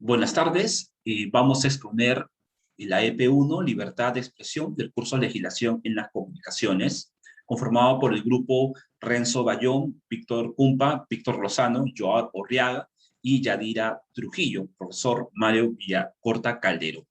Buenas tardes. Vamos a exponer la EP1, Libertad de Expresión, del curso de Legislación en las Comunicaciones, conformado por el grupo Renzo Bayón, Víctor Cumpa, Víctor Lozano, Joao Orriaga y Yadira Trujillo, profesor Mario Villacorta Caldero.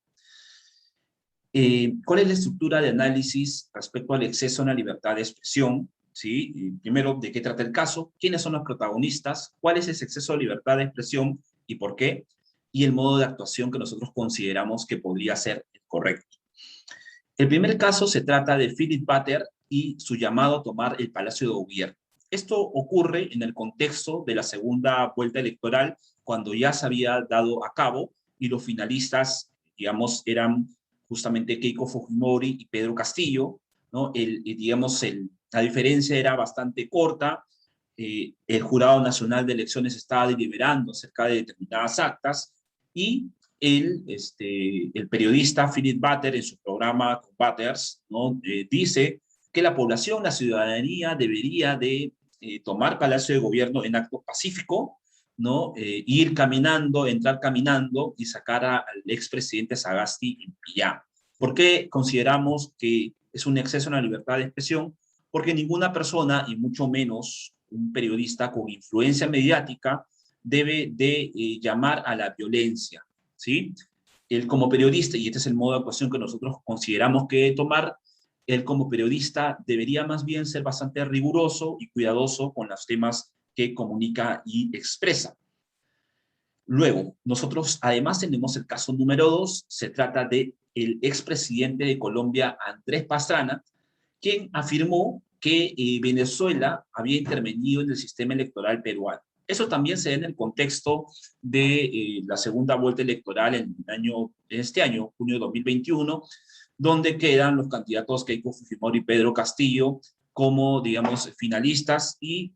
¿Cuál es la estructura de análisis respecto al exceso en la libertad de expresión? ¿Sí? Primero, ¿de qué trata el caso? ¿Quiénes son los protagonistas? ¿Cuál es ese exceso de libertad de expresión y por qué? Y el modo de actuación que nosotros consideramos que podría ser el correcto. El primer caso se trata de Philip Butter y su llamado a tomar el Palacio de Gobierno. Esto ocurre en el contexto de la segunda vuelta electoral, cuando ya se había dado a cabo y los finalistas, digamos, eran justamente Keiko Fujimori y Pedro Castillo, ¿no? La diferencia era bastante corta. El Jurado Nacional de Elecciones estaba deliberando acerca de determinadas actas y el periodista Philip Butter, en su programa Butters, ¿no? Dice que la población, la ciudadanía, debería de tomar Palacio de Gobierno en acto pacífico, ¿no? Ir caminando, entrar caminando y sacar al expresidente Sagasti en pijama. ¿Por qué consideramos que es un exceso en la libertad de expresión? Porque ninguna persona, y mucho menos un periodista con influencia mediática, debe de llamar a la violencia, ¿sí? Él como periodista, y este es el modo de actuación que nosotros consideramos que debe tomar, él como periodista debería más bien ser bastante riguroso y cuidadoso con los temas que comunica y expresa. Luego, nosotros además tenemos el caso número 2, se trata de el expresidente de Colombia, Andrés Pastrana, quien afirmó que Venezuela había intervenido en el sistema electoral peruano. Eso también se da en el contexto de la segunda vuelta electoral en este año, junio de 2021, donde quedan los candidatos Keiko Fujimori y Pedro Castillo como, digamos, finalistas y,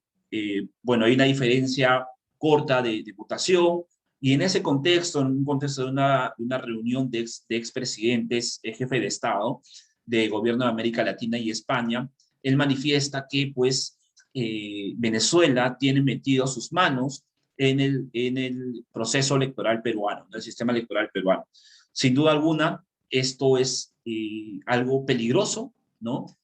bueno, hay una diferencia corta de votación. Y en ese contexto, en un contexto de una reunión de expresidentes, jefe de Estado, de gobierno de América Latina y España, él manifiesta que pues Venezuela tiene metido sus manos en el proceso electoral peruano, en el sistema electoral peruano. Sin duda alguna, esto es algo peligroso, ¿no?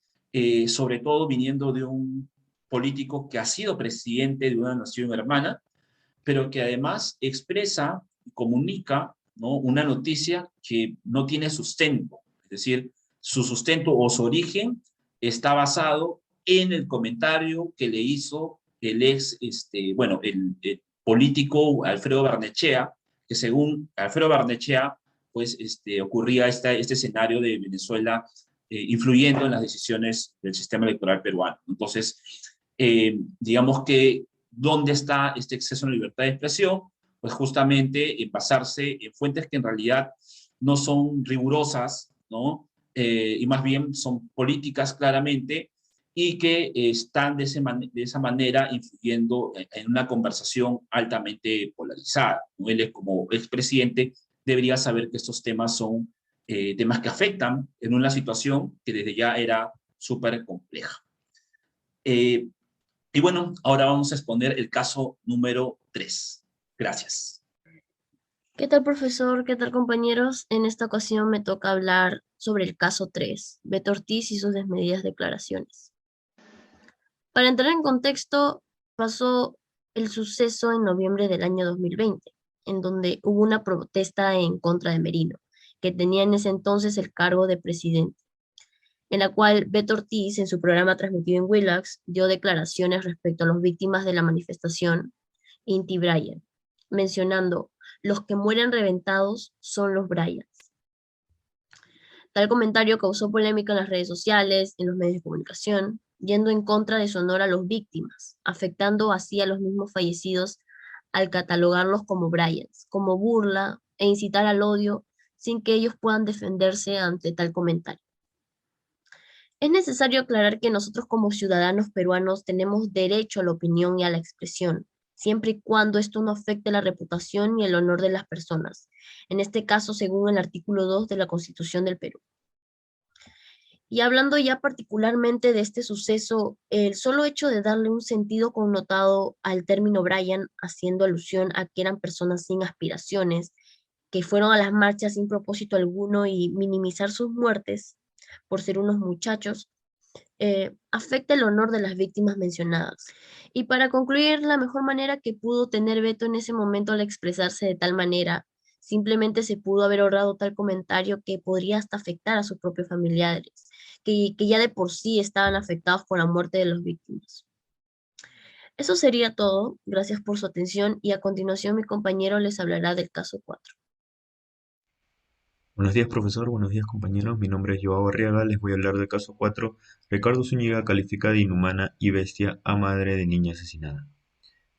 Sobre todo viniendo de un político que ha sido presidente de una nación hermana, pero que además expresa y comunica, ¿no?, una noticia que no tiene sustento. Es decir, su sustento o su origen está basado en el comentario que le hizo el político Alfredo Barnechea, que según Alfredo Barnechea, pues ocurría este escenario de Venezuela influyendo en las decisiones del sistema electoral peruano. Entonces, digamos que ¿dónde está este exceso de libertad de expresión? Pues justamente en basarse en fuentes que en realidad no son rigurosas, ¿no? Y más bien son políticas claramente y que están de esa manera influyendo en una conversación altamente polarizada, ¿no? Él como expresidente debería saber que estos temas son temas que afectan en una situación que desde ya era súper compleja. Y bueno, ahora vamos a exponer el caso número 3. Gracias. ¿Qué tal, profesor? ¿Qué tal, compañeros? En esta ocasión me toca hablar sobre el caso 3, Beto Ortiz y sus desmedidas declaraciones. Para entrar en contexto, pasó el suceso en noviembre del año 2020, en donde hubo una protesta en contra de Merino, que tenía en ese entonces el cargo de presidente, en la cual Beto Ortiz, en su programa transmitido en Willax, dio declaraciones respecto a las víctimas de la manifestación Inti Brian, mencionando: los que mueren reventados son los Bryans. Tal comentario causó polémica en las redes sociales, en los medios de comunicación, yendo en contra de su honor a las víctimas, afectando así a los mismos fallecidos al catalogarlos como Bryans, como burla e incitar al odio sin que ellos puedan defenderse ante tal comentario. Es necesario aclarar que nosotros como ciudadanos peruanos tenemos derecho a la opinión y a la expresión, siempre y cuando esto no afecte la reputación y el honor de las personas, en este caso según el artículo 2 de la Constitución del Perú. Y hablando ya particularmente de este suceso, el solo hecho de darle un sentido connotado al término Brian, haciendo alusión a que eran personas sin aspiraciones que fueron a las marchas sin propósito alguno y minimizar sus muertes por ser unos muchachos, afecta el honor de las víctimas mencionadas. Y para concluir, la mejor manera que pudo tener Beto en ese momento al expresarse de tal manera, simplemente se pudo haber ahorrado tal comentario que podría hasta afectar a sus propios familiares, que ya de por sí estaban afectados por la muerte de las víctimas. Eso sería todo. Gracias por su atención y a continuación mi compañero les hablará del caso 4. Buenos días, profesor. Buenos días, compañeros. Mi nombre es Joao Arriaga. Les voy a hablar del caso 4. Ricardo Zúñiga califica de inhumana y bestia a madre de niña asesinada.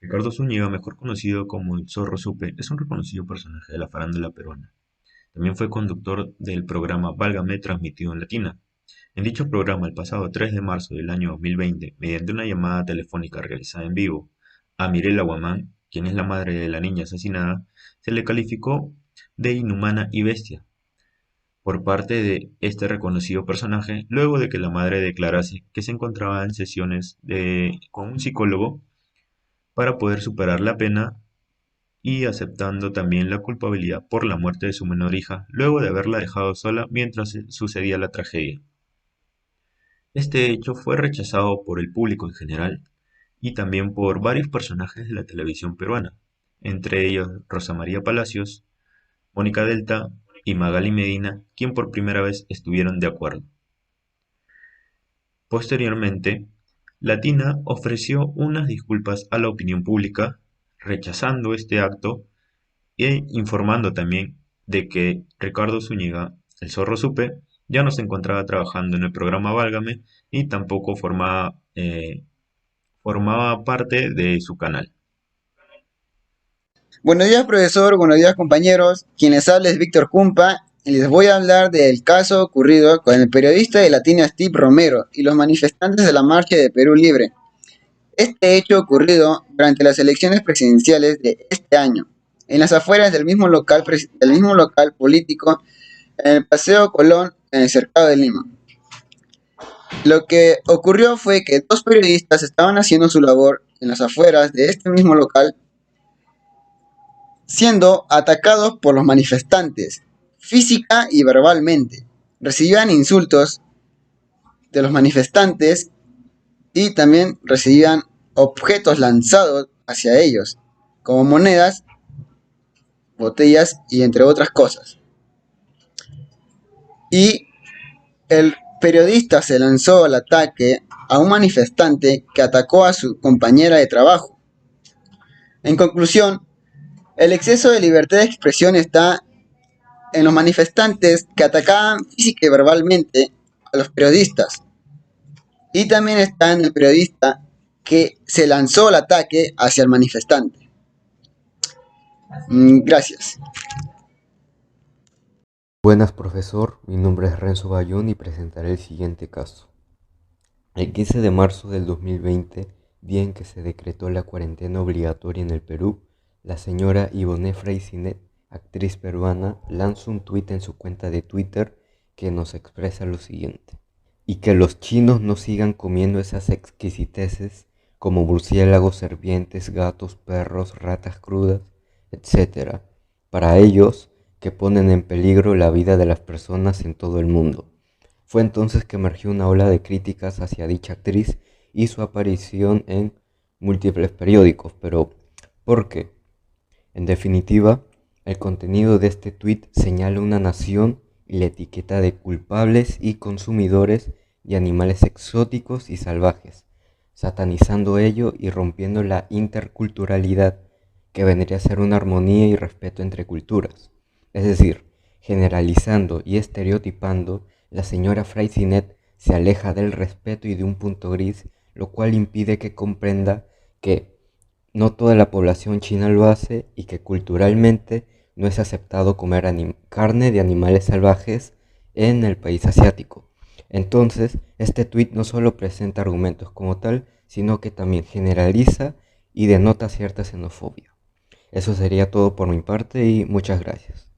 Ricardo Zúñiga, mejor conocido como el Zorro Supe, es un reconocido personaje de la farándula peruana. También fue conductor del programa Válgame, transmitido en Latina. En dicho programa, el pasado 3 de marzo del año 2020, mediante una llamada telefónica realizada en vivo a Mirela Guamán, quien es la madre de la niña asesinada, se le calificó de inhumana y bestia por parte de este reconocido personaje, luego de que la madre declarase que se encontraba en sesiones con un psicólogo para poder superar la pena y aceptando también la culpabilidad por la muerte de su menor hija, luego de haberla dejado sola mientras sucedía la tragedia. Este hecho fue rechazado por el público en general y también por varios personajes de la televisión peruana, entre ellos Rosa María Palacios, Mónica Delta y Magali Medina, quien por primera vez estuvieron de acuerdo. Posteriormente, Latina ofreció unas disculpas a la opinión pública, rechazando este acto e informando también de que Ricardo Zúñiga, el Zorro Supe, ya no se encontraba trabajando en el programa Válgame y tampoco formaba parte de su canal. Buenos días, profesor. Buenos días, compañeros. Quien les habla es Víctor Cumpa y les voy a hablar del caso ocurrido con el periodista de Latina Steve Romero y los manifestantes de la Marcha de Perú Libre. Este hecho ocurrido durante las elecciones presidenciales de este año, en las afueras del mismo local político, en el Paseo Colón, en el Cercado de Lima. Lo que ocurrió fue que dos periodistas estaban haciendo su labor en las afueras de este mismo local, siendo atacados por los manifestantes, física y verbalmente. Recibían insultos de los manifestantes y también recibían objetos lanzados hacia ellos, como monedas, botellas y entre otras cosas. Y el periodista se lanzó al ataque a un manifestante que atacó a su compañera de trabajo. En conclusión, el exceso de libertad de expresión está en los manifestantes que atacaban física y verbalmente a los periodistas. Y también está en el periodista que se lanzó al ataque hacia el manifestante. Gracias. Buenas, profesor. Mi nombre es Renzo Bayón y presentaré el siguiente caso. El 15 de marzo del 2020, día en que se decretó la cuarentena obligatoria en el Perú, la señora Ivonne Freycinet, actriz peruana, lanza un tuit en su cuenta de Twitter que nos expresa lo siguiente: y que los chinos no sigan comiendo esas exquisiteces como murciélagos, serpientes, gatos, perros, ratas crudas, etc. Para ellos, que ponen en peligro la vida de las personas en todo el mundo. Fue entonces que emergió una ola de críticas hacia dicha actriz y su aparición en múltiples periódicos. Pero, ¿por qué? En definitiva, el contenido de este tuit señala una nación y la etiqueta de culpables y consumidores de animales exóticos y salvajes, satanizando ello y rompiendo la interculturalidad, que vendría a ser una armonía y respeto entre culturas. Es decir, generalizando y estereotipando, la señora Freycinet se aleja del respeto y de un punto gris, lo cual impide que comprenda que no toda la población china lo hace y que culturalmente no es aceptado comer carne de animales salvajes en el país asiático. Entonces, este tuit no solo presenta argumentos como tal, sino que también generaliza y denota cierta xenofobia. Eso sería todo por mi parte y muchas gracias.